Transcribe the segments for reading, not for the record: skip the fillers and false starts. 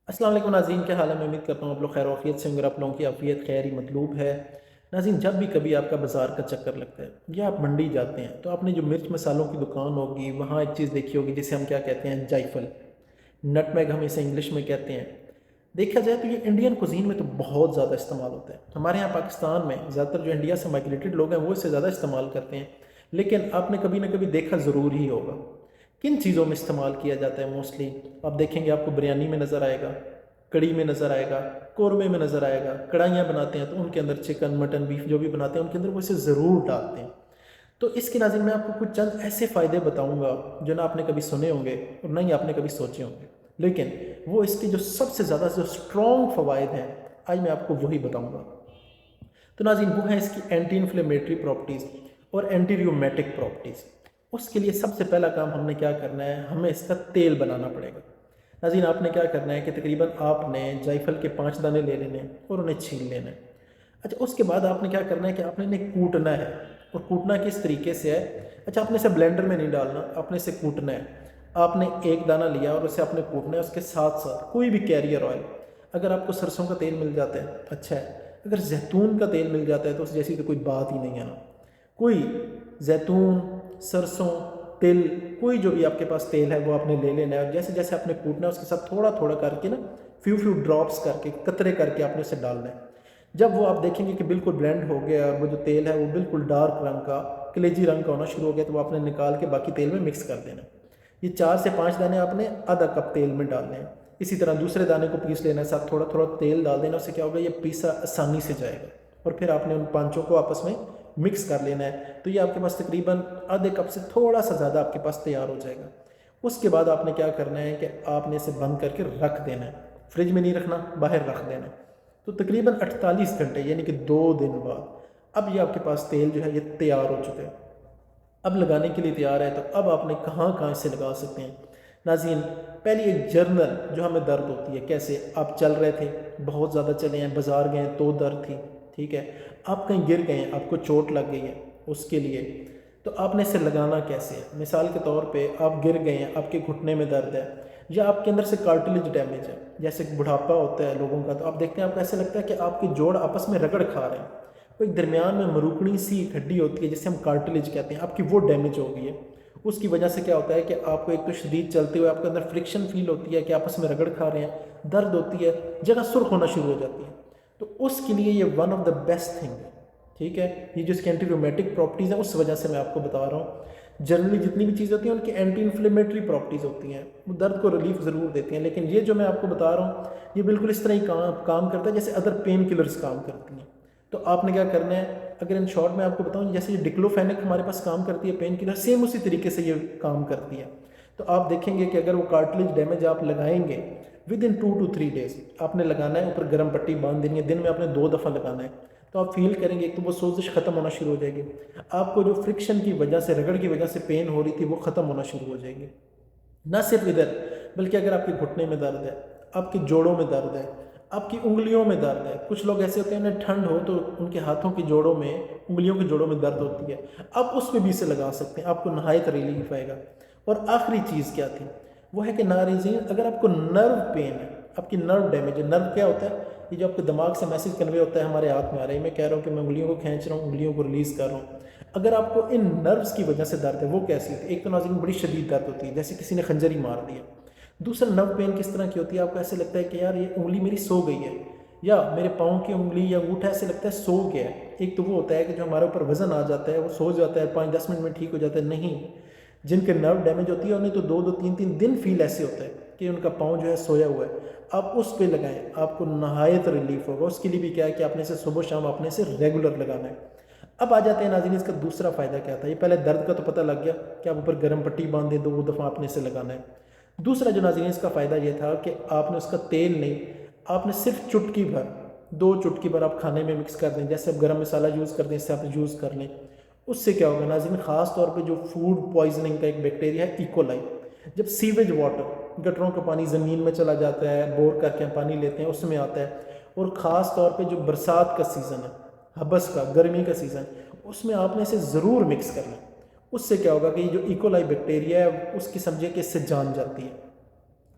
अस्सलाम वालेकुम नाज़रीन, क्या हाल है। मैं उम्मीद करता हूँ आप लोग खैर आफियत से होंगे। आप लोगों की आफियत खैर ही मतलूब है। नाज़रीन, जब भी कभी आपका बाज़ार का चक्कर लगता है या आप मंडी जाते हैं तो आपने जो मिर्च मसालों की दुकान होगी वहाँ एक चीज़ देखी होगी जिसे हम क्या कहते हैं, जायफल। नटमेग हम इसे इंग्लिश में कहते हैं। देखा जाए तो ये इंडियन कुजीन में तो बहुत ज़्यादा इस्तेमाल होता है। हमारे यहाँ पाकिस्तान में ज़्यादातर जो इंडिया से माइग्रेटेड लोग हैं वो इसे ज़्यादा इस्तेमाल करते हैं। लेकिन आपने कभी ना कभी देखा ज़रूर ही होगा किन चीज़ों में इस्तेमाल किया जाता है मोस्टली। आप देखेंगे आपको बिरयानी में नज़र आएगा, कड़ी में नज़र आएगा, कौरमे में नज़र आएगा। कढ़ाइयाँ बनाते हैं तो उनके अंदर चिकन मटन बीफ जो भी बनाते हैं उनके अंदर वो इसे ज़रूर डालते हैं। तो इसके नाज़रीन मैं आपको कुछ चंद ऐसे फ़ायदे बताऊंगा जो ना आपने कभी सुने होंगे और ना ही आपने कभी सोचे होंगे। लेकिन वो इसके जो सबसे ज़्यादा जो स्ट्रॉन्ग फ़वाइद हैं आज मैं आपको वही बताऊंगा। तो नाज़रीन वो है इसकी एंटी इन्फ्लेमेटरी प्रॉपर्टीज़ और एंटी रियोमेटिक प्रॉपर्टीज़। उसके लिए सबसे पहला काम हमने क्या करना है, हमें इसका तेल बनाना पड़ेगा। नाज़रीन आपने क्या करना है कि तकरीबन आपने जायफल के 5 दाने ले लेने हैं और उन्हें छील लेना है। अच्छा, उसके बाद आपने क्या करना है कि आपने इन्हें कूटना है। और कूटना किस तरीके से है, अच्छा आपने इसे ब्लेंडर में नहीं डालना, आपने इसे कूटना है। आपने एक दाना लिया और उसे आपने कूटना है। उसके साथ साथ कोई भी कैरियर ऑयल, अगर आपको सरसों का तेल मिल जाता है अच्छा है, अगर जैतून का तेल मिल जाता है तो उस जैसी तो कोई बात ही नहीं है ना। कोई जैतून, सरसों, तिल, कोई जो भी आपके पास तेल है वो आपने ले लेना है। और जैसे जैसे आपने कूटना है उसके साथ थोड़ा थोड़ा करके ना, फ्यू फ्यू ड्रॉप्स करके, कतरे करके आपने उसे डालना है। जब वो आप देखेंगे कि बिल्कुल ब्लेंड हो गया और वो जो तेल है वो बिल्कुल डार्क रंग का, कलेजी रंग का होना शुरू हो गया, तो वो आपने निकाल के बाकी तेल में मिक्स कर देना है। ये 4 से 5 दाने आपने आधा कप तेल में डालने हैं। इसी तरह दूसरे दाने को पीस लेना है, साथ थोड़ा थोड़ा तेल डाल देना। उससे क्या होगा, ये पीसा आसानी से जाएगा। और फिर आपने उन पांचों को आपस में मिक्स कर लेना है। तो ये आपके पास तकरीबन आधे कप से थोड़ा सा ज़्यादा आपके पास तैयार हो जाएगा। उसके बाद आपने क्या करना है कि आपने इसे बंद करके रख देना है। फ्रिज में नहीं रखना, बाहर रख देना है। तो तकरीबन 48 घंटे यानी कि 2 दिन बाद अब ये आपके पास तेल जो है ये तैयार हो चुका है। अब लगाने के लिए तैयार है। तो अब आपने कहाँ कहाँ से लगा सकते हैं नाज़रीन। पहली एक जर्नल जो हमें दर्द होती है, कैसे आप चल रहे थे, बहुत ज़्यादा चले हैं, बाज़ार गए तो दर्द थी, ठीक है, आप कहीं गिर गए, आपको चोट लग गई है, उसके लिए तो आपने इसे लगाना कैसे है। मिसाल के तौर पे आप गिर गए हैं, आपके घुटने में दर्द है या आपके अंदर से कार्टिलेज डैमेज है, जैसे बुढ़ापा होता है लोगों का, तो आप देखते हैं आपको ऐसे लगता है कि आपके जोड़ आपस में रगड़ खा रहे हैं। तो एक दरमियान में मरुकड़ी सी एक हड्डी होती है जिसे हम कार्टिलेज कहते हैं, आपकी वो डैमेज हो गई है। उसकी वजह से क्या होता है कि आपको एक तो शदीद चलते हुए आपके अंदर फ्रिक्शन फील होती है कि आपस में रगड़ खा रहे हैं, दर्द होती है, जगह सुर्ख होना शुरू हो जाती है। तो उसके लिए ये one of the best thing है, ठीक है। ये जो इसकी एंटी रोमेटिक प्रॉपर्टीज़ हैं उस वजह से मैं आपको बता रहा हूँ। जनरली जितनी भी चीज़ होती हैं उनकी एंटी इन्फ्लेमेटरी प्रॉपर्टीज़ होती हैं, वो दर्द को रिलीफ ज़रूर देती हैं। लेकिन ये जो मैं आपको बता रहा हूँ ये बिल्कुल इस तरह ही काम करता है जैसे अदर पेन किलर्स काम करती हैं। तो आपने क्या करना है, अगर इन शॉर्ट में आपको बताऊं, जैसे ये डिक्लोफेनेक हमारे पास काम करती है पेन किलर, सेम उसी तरीके से ये काम करती है। तो आप देखेंगे कि अगर वो कार्टिलेज डैमेज आप लगाएंगे विद इन 2 to 3 डेज आपने लगाना है, ऊपर गर्म पट्टी बांध देनी है, दिन में आपने 2 दफ़ा लगाना है। तो आप फील करेंगे एक तो वो सोजिश ख़त्म होना शुरू हो जाएगी, आपको जो फ्रिक्शन की वजह से, रगड़ की वजह से पेन हो रही थी वो ख़त्म होना शुरू हो जाएगी। ना सिर्फ इधर, बल्कि अगर आपके घुटने में दर्द है, आपके जोड़ों में दर्द है, आपकी उंगलियों में दर्द है, कुछ लोग ऐसे होते हैं उन्हें ठंड हो तो उनके हाथों के जोड़ों में, उंगलियों के जोड़ों में दर्द होती है, आप उसमें भी इसे लगा सकते हैं, आपको नहायत रिलीफ आएगा। और आखिरी चीज़ क्या थी, वो है कि नारीज़ीन अगर आपको नर्व पेन है, आपकी नर्व डैमेज है। नर्व क्या होता है, ये जो आपके दिमाग से मैसेज कन्वे होता है हमारे हाथ में आ रहा है, मैं कह रहा हूँ कि मैं उंगलियों को खींच रहा हूँ, उंगलियों को रिलीज़ कर रहा हूँ। अगर आपको इन नर्व्स की वजह से दर्द है, वो कैसी होती है, एक तो नाज़रीन बड़ी शदीद दर्द होती है जैसे किसी ने खंजर ही मार दिया। दूसरा नर्व पेन किस तरह की होती है, आपको ऐसे लगता है कि यार ये उंगली मेरी सो गई है, या मेरे पाँव की उंगली या अंगूठा ऐसे लगता है सो गया है। एक तो वो होता है कि जो हमारे ऊपर वजन आ जाता है वो सो जाता है, 5-10 मिनट में ठीक हो जाता है। नहीं, जिनके नर्व डैमेज होती है उन्हें तो 2-2 3-3 दिन फील ऐसे होता है कि उनका पाँव जो है सोया हुआ है। आप उस पर लगाएं, आपको नहायत रिलीफ होगा। उसके लिए भी क्या है कि आपने इसे सुबह शाम आपने इसे रेगुलर लगाना है। अब आ जाते हैं नाज़रीन इसका दूसरा फ़ायदा क्या था। ये पहले दर्द का तो पता लग गया कि आप ऊपर गर्म पट्टी बांध दें, 2 दफ़ा आपने इसे लगाना है। दूसरा जो नाज़रीन इसका फ़ायदा ये था कि आपने उसका तेल नहीं, आपने सिर्फ चुटकी भर, 2 चुटकी भर आप खाने में मिक्स कर दें। जैसे आप गर्म मसाला यूज़ करते हैं इससे आप यूज़ कर लें। उससे क्या होगा नाज़रीन, ख़ास तौर पे जो फूड पॉइजनिंग का एक बैक्टीरिया है इकोलाई, जब सीवेज वाटर, गटरों का पानी ज़मीन में चला जाता है, बोर करके हम पानी लेते हैं, उसमें आता है, और ख़ास तौर पे जो बरसात का सीज़न है, हबस का, गर्मी का सीज़न, उसमें आपने इसे ज़रूर मिक्स करना है। उससे क्या होगा कि जो इकोलाई बैक्टीरिया है उसकी समझिए कि इससे जान जाती है।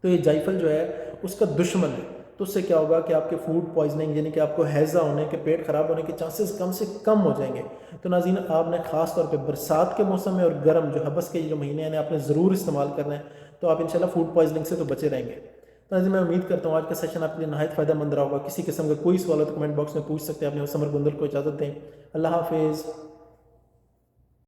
तो ये जायफल जो है उसका दुश्मन है। तो उससे क्या होगा कि आपके फूड पॉइजनिंग यानी कि आपको हैज़ा होने के, पेट ख़राब होने के चांसेस कम से कम हो जाएंगे। तो नाज़रीन, आपने ख़ास तौर पे बरसात के मौसम में और गर्म जो हबस के जो महीने हैं आपने ज़रूर इस्तेमाल करना है, तो आप इंशाल्लाह फूड पॉइजनिंग से तो बचे रहेंगे। तो नाज़रीन, मैं उम्मीद करता हूँ आज का सेशन आपके लिए नहायत फ़ायदेमंद रहा होगा। किसी किस्म का कोई सवाल हो तो कमेंट बॉक्स में पूछ सकते हैं। अपने समर गुंदल को इजाज़त दें। अल्लाह हाफिज़।